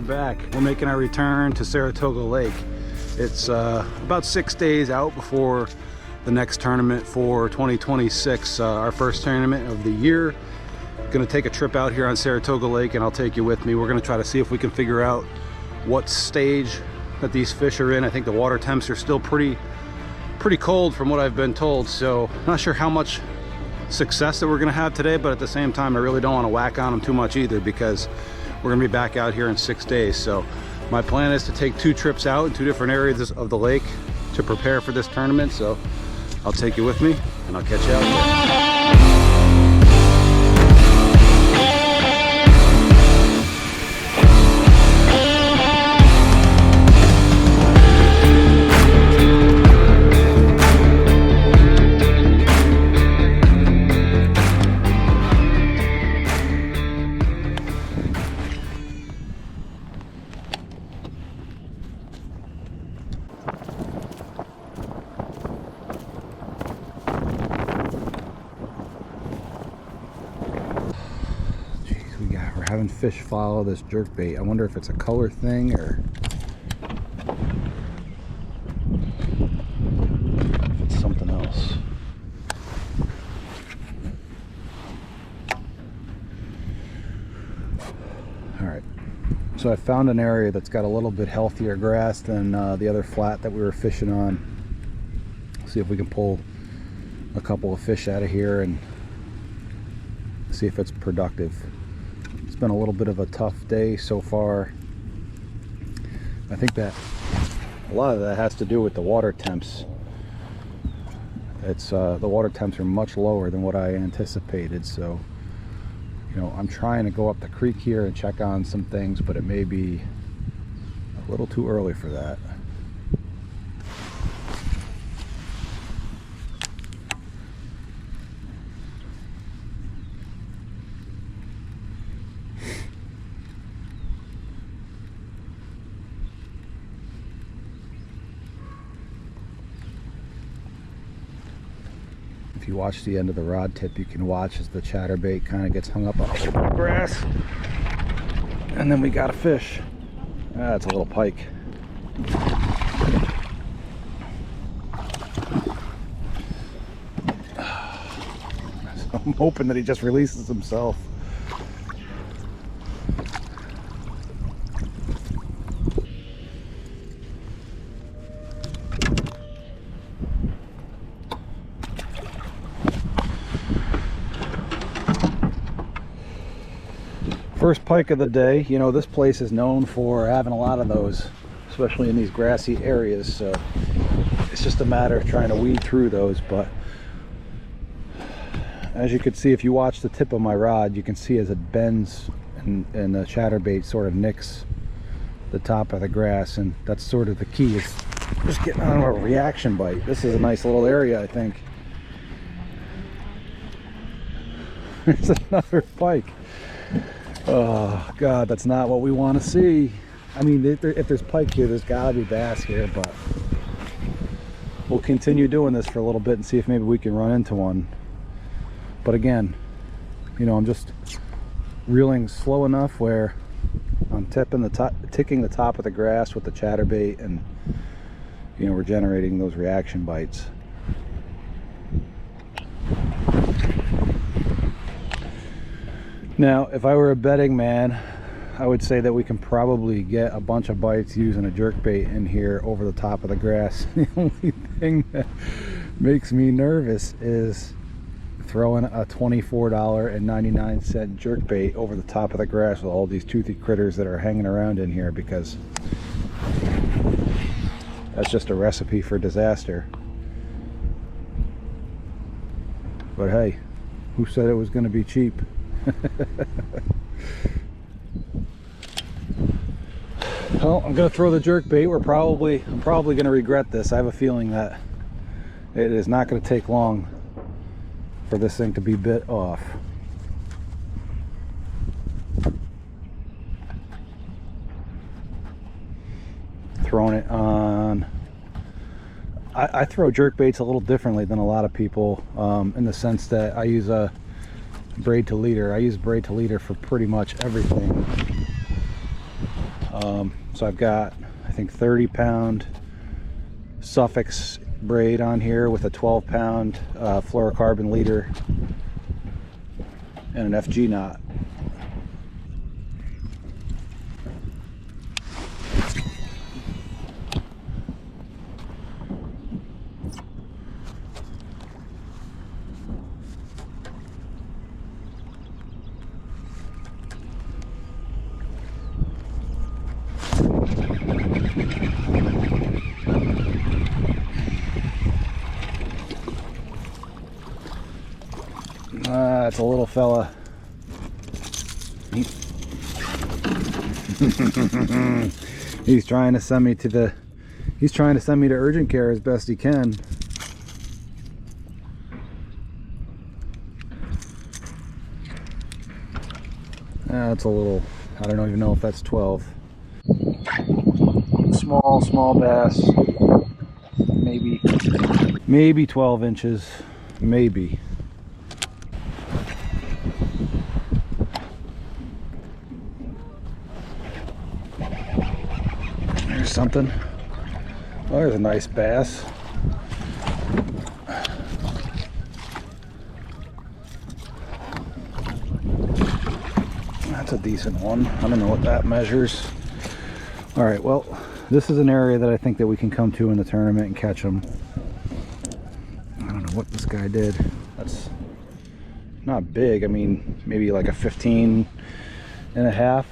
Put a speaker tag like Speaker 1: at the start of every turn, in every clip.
Speaker 1: we're back. We're making our return to Saratoga Lake. It's about 6 days out before the next tournament for 2026, our first tournament of the year. Gonna take a trip out here on Saratoga Lake and I'll take you with me. We're gonna try to see if we can figure out what stage that these fish are in. I think the water temps are still pretty cold from what I've been told, so I'm not sure how much success that we're gonna have today, but at the same time I really don't want to whack on them too much either, because we're gonna be back out here in 6 days. So my plan is to take 2 trips out in 2 different areas of the lake to prepare for this tournament. So I'll take you with me and I'll catch you out there. We're having fish follow this jerkbait. I wonder if it's a color thing or if it's something else. Alright, so I found an area that's got a little bit healthier grass than the other flat that we were fishing on. See if we can pull a couple of fish out of here and see if it's productive. It's been a little bit of a tough day so far. I think that a lot of that has to do with the water temps. It's the water temps are much lower than what I anticipated, so you know, I'm trying to go up the creek here and check on some things, but it may be a little too early for that. If you watch the end of the rod tip, you can watch as the chatterbait kind of gets hung up on the grass, and then we got a fish. That's a little pike. So I'm hoping that he just releases himself. First pike of the day. You know, this place is known for having a lot of those, especially in these grassy areas, so it's just a matter of trying to weed through those. But as you can see, if you watch the tip of my rod, you can see as it bends and the chatterbait sort of nicks the top of the grass, and that's sort of the key, is just getting on a reaction bite. This is a nice little area, I think. There's another pike. Oh god, that's not what we want to see. I mean, if there's pike here, there's gotta be bass here, but we'll continue doing this for a little bit and see if maybe we can run into one. But again, you know, I'm just reeling slow enough where I'm ticking the top of the grass with the chatterbait, and you know, we're generating those reaction bites. Now, if I were a betting man, I would say that we can probably get a bunch of bites using a jerkbait in here over the top of the grass. The only thing that makes me nervous is throwing a $24.99 jerkbait over the top of the grass with all these toothy critters that are hanging around in here, because that's just a recipe for disaster. But hey, who said it was going to be cheap? Well, I'm gonna throw the jerkbait. I'm probably gonna regret this. I have a feeling that it is not gonna take long for this thing to be bit off. Throwing it on. I throw jerkbaits a little differently than a lot of people, in the sense that I use a braid to leader. I use braid to leader for pretty much everything. So I've got, I think, 30-pound Suffix braid on here with a 12-pound fluorocarbon leader and an FG knot. It's a little fella. He's trying to send me to urgent care as best he can. That's a little, I don't even know if that's 12. Small bass. Maybe 12 inches. Maybe. There's something. Oh, there's a nice bass. That's a decent one. I don't know what that measures. All right, well, this is an area that I think that we can come to in the tournament and catch them. I don't know what this guy did. That's not big. I mean, maybe like a 15 and a half.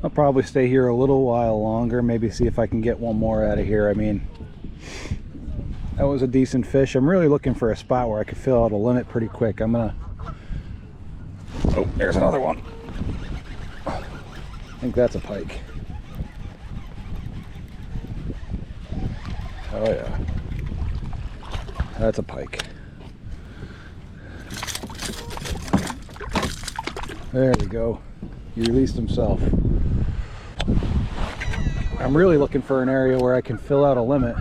Speaker 1: I'll probably stay here a little while longer, maybe see if I can get one more out of here. I mean, that was a decent fish. I'm really looking for a spot where I could fill out a limit pretty quick. I'm gonna, oh, there's another one. I think that's a pike. Oh yeah, that's a pike. There we go. He released himself. I'm really looking for an area where I can fill out a limit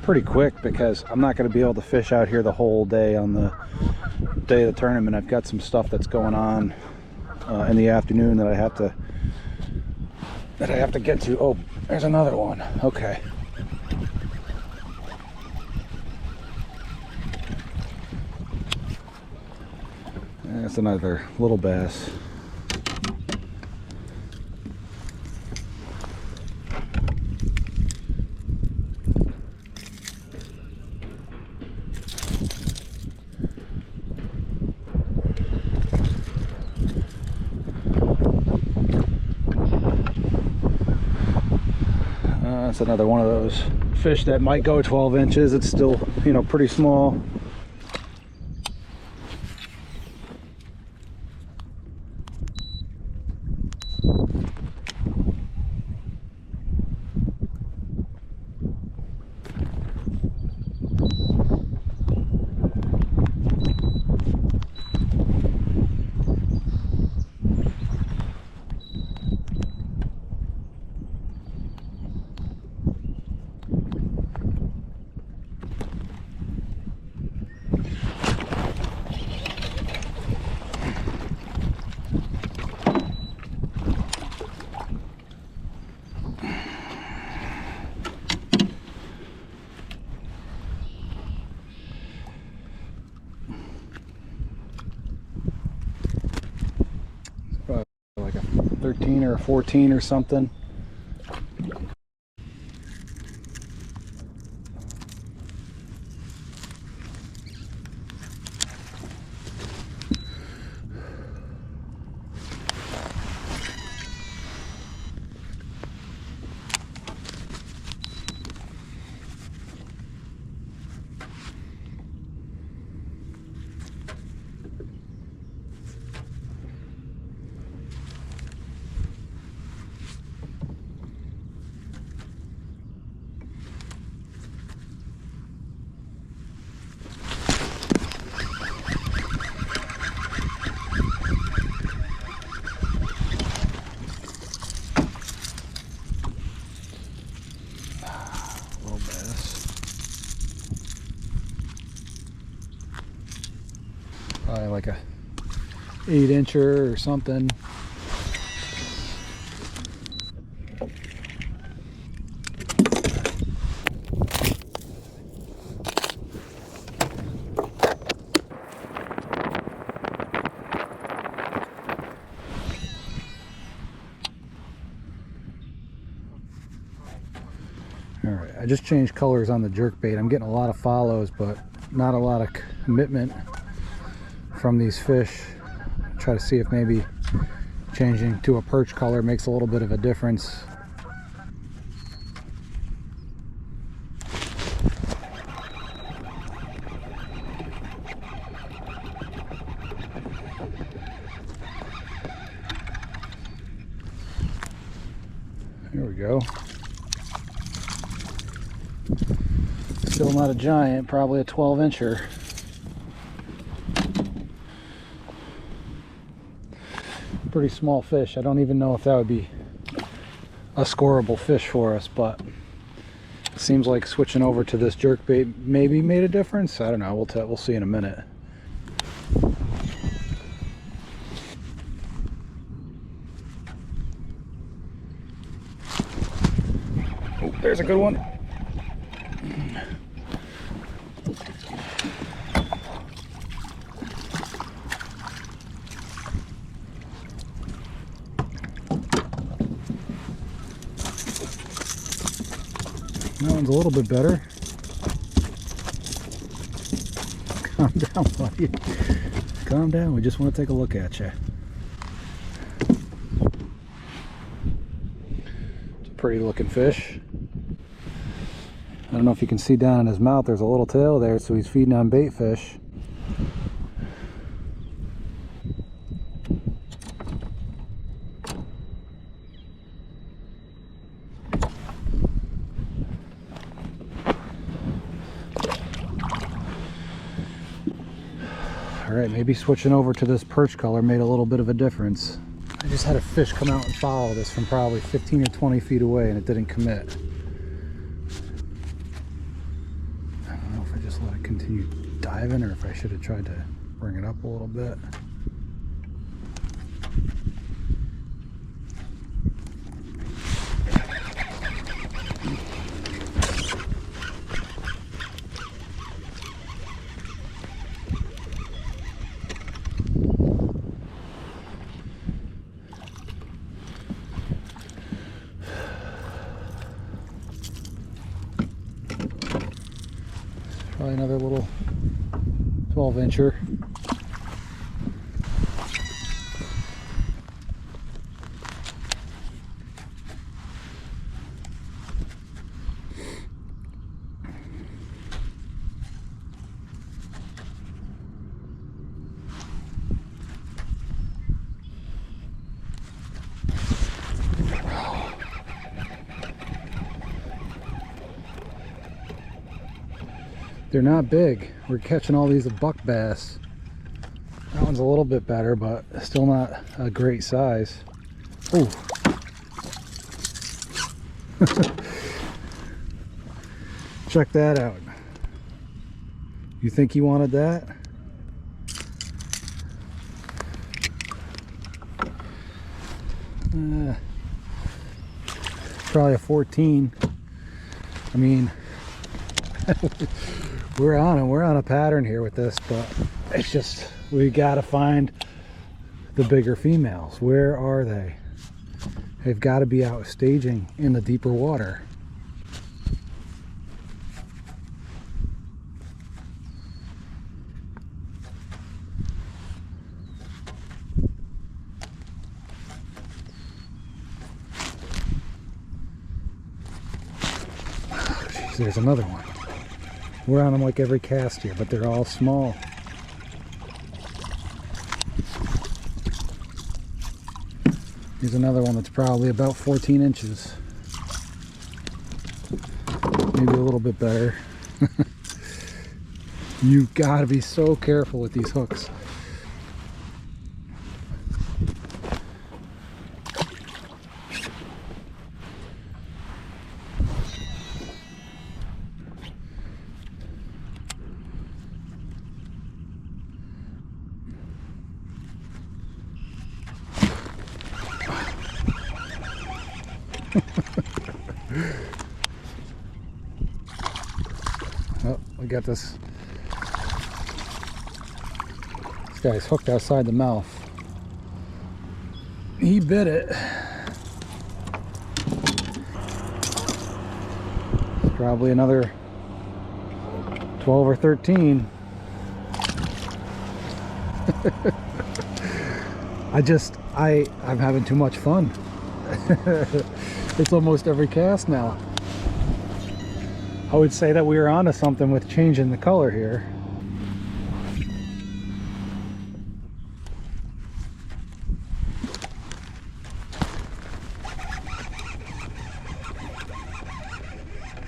Speaker 1: pretty quick, because I'm not going to be able to fish out here the whole day on the day of the tournament. I've got some stuff that's going on in the afternoon that I have to get to. Oh, there's another one. Okay. That's another little bass. That's another one of those fish that might go 12 inches. It's still, you know, pretty small. Like a 13 or a 14 or something. Probably like a 8-incher or something. Alright, I just changed colors on the jerkbait. I'm getting a lot of follows, but not a lot of commitment from these fish. Try to see if maybe changing to a perch color makes a little bit of a difference. There we go. Still not a giant, probably a 12-incher. Pretty small fish. I don't even know if that would be a scoreable fish for us, but it seems like switching over to this jerkbait maybe made a difference. I don't know. We'll see in a minute. Oh, there's a good one. That one's a little bit better. Calm down, buddy. Calm down. We just want to take a look at you. It's a pretty looking fish. I don't know if you can see down in his mouth, there's a little tail there, so he's feeding on bait fish. Alright, maybe switching over to this perch color made a little bit of a difference. I just had a fish come out and follow this from probably 15 or 20 feet away and it didn't commit. I don't know if I just let it continue diving or if I should have tried to bring it up a little bit. Probably another little 12-incher. They're not big. We're catching all these buck bass. That one's a little bit better, but still not a great size. Ooh. Check that out. You think he wanted that? Probably a 14. I mean, we're on a pattern here with this, but it's just we gotta find the bigger females. Where are they? They've got to be out staging in the deeper water. Oh, geez, there's another one. We're on them like every cast here, but they're all small. Here's another one that's probably about 14 inches. Maybe a little bit better. You've got to be so careful with these hooks. Oh, we got this. This guy's hooked outside the mouth. He bit it. It's probably another 12 or 13. I'm having too much fun. It's almost every cast now. I would say that we were onto something with changing the color here.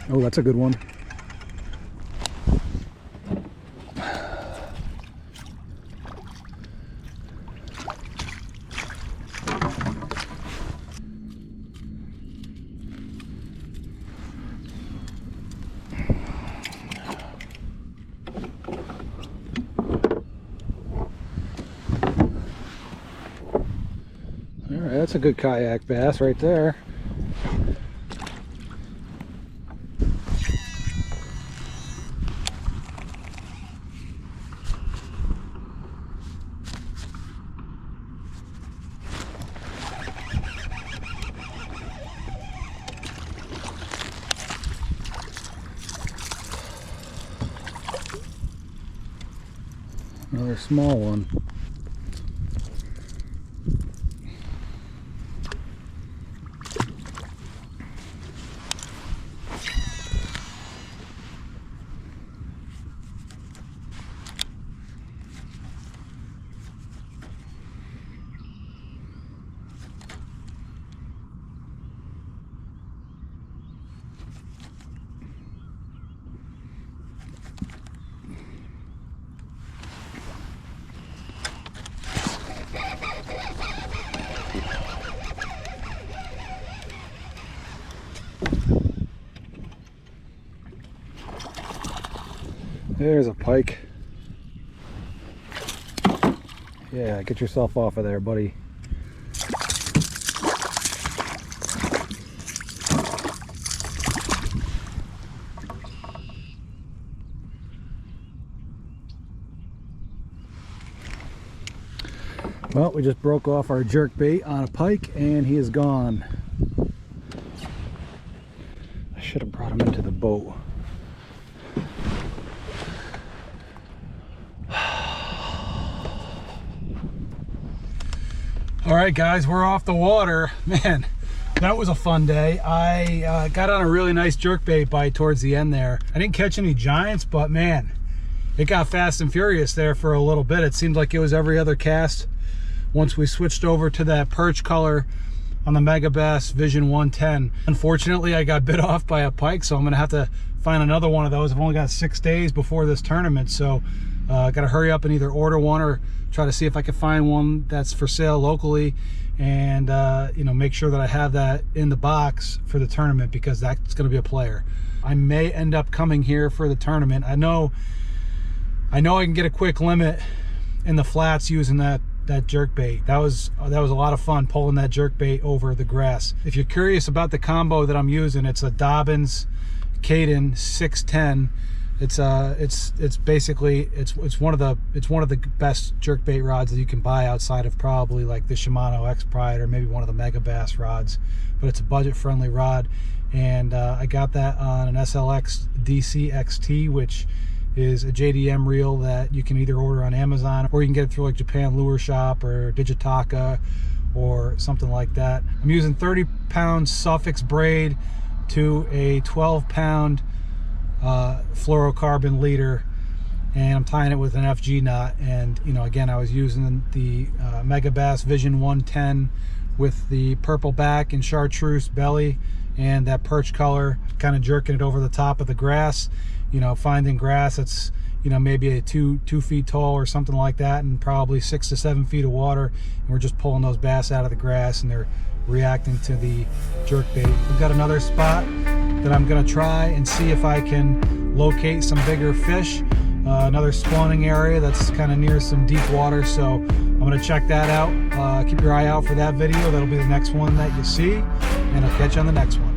Speaker 1: Oh, that's a good one. Alright, that's a good kayak bass right there. Another small one. There's a pike. Yeah, get yourself off of there, buddy. Well, we just broke off our jerkbait on a pike and he is gone. I should have brought him into the boat. All right, guys, we're off the water. Man, that was a fun day. I got on a really nice jerkbait bite towards the end there. I didn't catch any giants, but man, it got fast and furious there for a little bit. It seemed like it was every other cast. Once we switched over to that perch color on the Megabass Vision 110. Unfortunately, I got bit off by a pike, so I'm gonna have to find another one of those. I've only got 6 days before this tournament, so gotta hurry up and either order one or try to see if I can find one that's for sale locally, and you know, make sure that I have that in the box for the tournament, because that's going to be a player. I may end up coming here for the tournament. I know I can get a quick limit in the flats using that jerkbait. That was a lot of fun pulling that jerkbait over the grass. If you're curious about the combo that I'm using, it's a Dobbins Cadence 610. It's basically one of the best jerkbait rods that you can buy outside of probably like the Shimano X Pride or maybe one of the Megabass rods, but it's a budget friendly rod, and I got that on an SLX DC XT, which is a JDM reel that you can either order on Amazon or you can get it through like Japan Lure Shop or Digitaka or something like that. I'm using 30-pound Suffix braid to a 12-pound fluorocarbon leader, and I'm tying it with an FG knot. And you know, again, I was using the Megabass Vision 110 with the purple back and chartreuse belly and that perch color, kind of jerking it over the top of the grass, you know, finding grass that's, you know, maybe a 2 feet tall or something like that, and probably 6 to 7 feet of water, and we're just pulling those bass out of the grass and they're reacting to the jerkbait. We've got another spot that I'm gonna try and see if I can locate some bigger fish, another spawning area that's kind of near some deep water, so I'm gonna check that out. Keep your eye out for that video. That'll be the next one that you see,
Speaker 2: and I'll catch you on the next one.